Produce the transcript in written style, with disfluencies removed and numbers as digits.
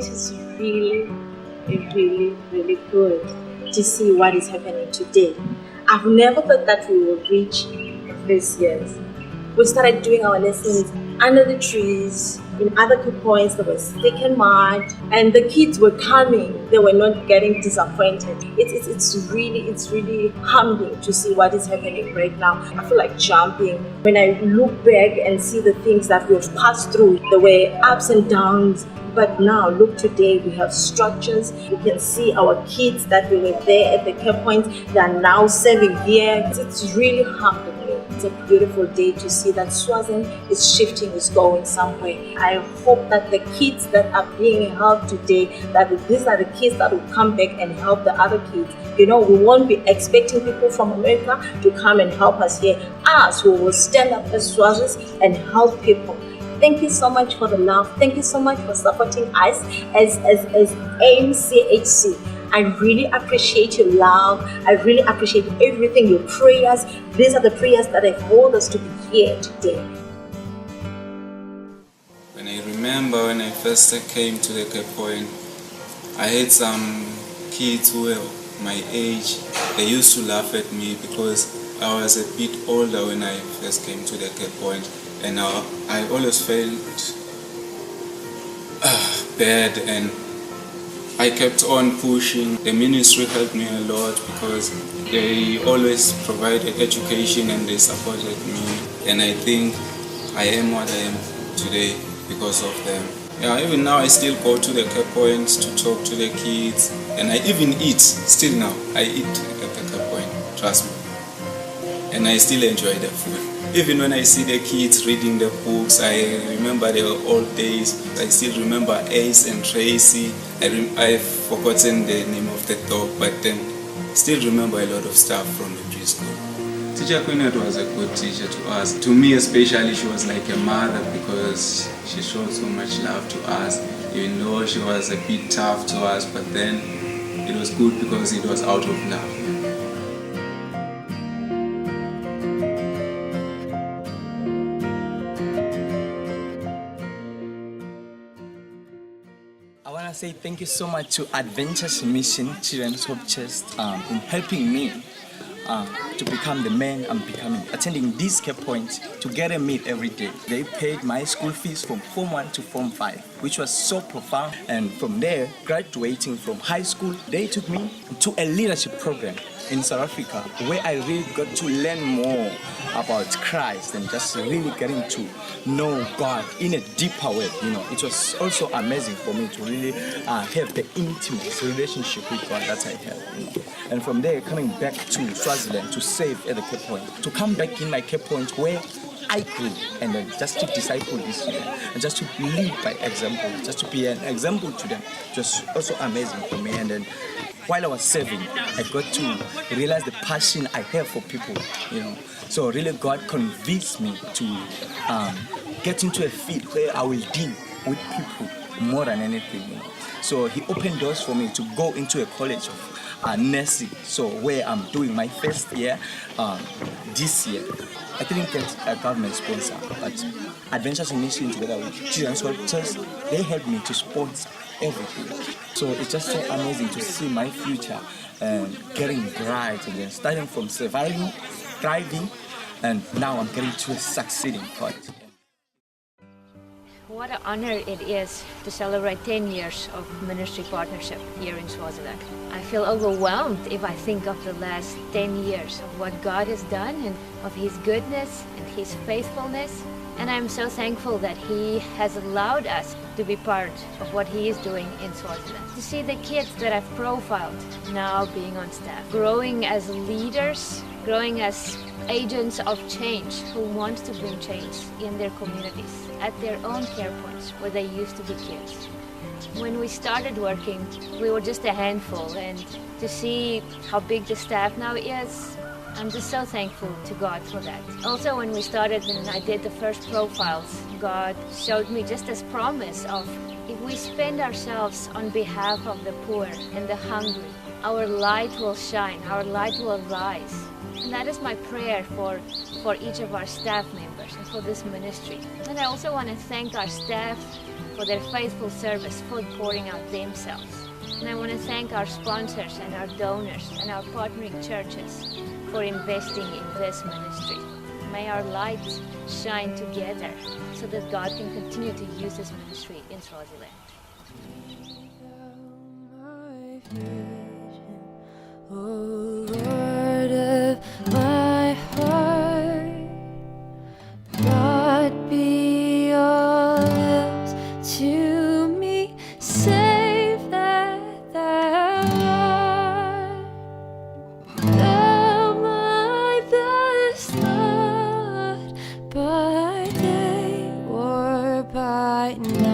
It is really good to see what is happening today. I've never thought that we would reach this years. We started doing our lessons under the trees. In other key points, there was stick and mud, and the kids were coming. They were not getting disappointed. It's really humbling to see what is happening right now. I feel like jumping when I look back and see the things that we've passed through. There were ups and downs. But now, look today, we have structures. We can see our kids that we were there at the care point. They are now serving here. It's really humbling. It's a beautiful day to see that Swaziland is shifting, is going somewhere. I hope that the kids that are being helped today, that these are the kids that will come back and help the other kids. We won't be expecting people from America to come and help us here. Us who will stand up as Swazis and help people. Thank you so much for the love. Thank you so much for supporting us as AIM-CHC. I really appreciate your love. I really appreciate everything, your prayers. These are the prayers that have hold us to be here today. When I remember when I first came to the Cape Point, I had some kids who were my age. They used to laugh at me because I was a bit older when I first came to the Cape Point. And I always felt bad, and I kept on pushing. The ministry helped me a lot because they always provided education and they supported me. And I think I am what I am today because of them. Yeah, even now I still go to the Cape Point to talk to the kids, and I even eat. Still now, I eat at the Cape Point, trust me. And I still enjoy the food. Even when I see the kids reading the books, I remember the old days. I still remember Ace and Tracy. I've forgotten the name of the dog, but then still remember a lot of stuff from the preschool. Teacher Queenette was a good teacher to us. To me especially, she was like a mother because she showed so much love to us. Even though she was a bit tough to us, but then it was good because it was out of love. I want to say thank you so much to Adventures Mission Children's Hope Chest in helping me to become the man I'm becoming. Attending this Cape Point to get a meal every day. They paid my school fees from Form 1 to Form 5, which was so profound. And from there, graduating from high school, they took me to a leadership program in South Africa where I really got to learn more about Christ and just really getting to know God in a deeper way. It was also amazing for me to really have the intimate relationship with God that I have. And from there, coming back to Swaziland to serve at the Cape Point, to come back in my Cape Point where I grew, and then just to disciple this year, and just to lead by example, just to be an example to them, just also amazing for me. And then while I was serving, I got to realize the passion I have for people, So really God convinced me to get into a field where I will deal with people more than anything. So He opened doors for me to go into a college of nursing, so where I'm doing my first year this year. I didn't get a government sponsor, but Adventures in Mission together with Children's Hope Chest, they helped me to sponsor everything. So it's just so amazing to see my future getting bright and then starting from surviving, thriving, and now I'm getting to a succeeding point. What an honor it is to celebrate 10 years of ministry partnership here in Swaziland. I feel overwhelmed if I think of the last 10 years of what God has done and of His goodness and His faithfulness. And I'm so thankful that He has allowed us to be part of what He is doing in Swaziland. To see the kids that I've profiled now being on staff, growing as leaders, growing as agents of change who want to bring change in their communities, at their own care points where they used to be kids. When we started working, we were just a handful, and to see how big the staff now is, I'm just so thankful to God for that. Also, when we started and I did the first profiles, God showed me just this promise of if we spend ourselves on behalf of the poor and the hungry, our light will shine, our light will rise. And that is my prayer for each of our staff members and for this ministry. And I also want to thank our staff for their faithful service, for pouring out themselves. And I want to thank our sponsors and our donors and our partnering churches for investing in this ministry. May our lights shine together so that God can continue to use this ministry in Swaziland. Oh Lord of my heart, God be all else to me, save that thou art. Thou my best Lord, by day or by night.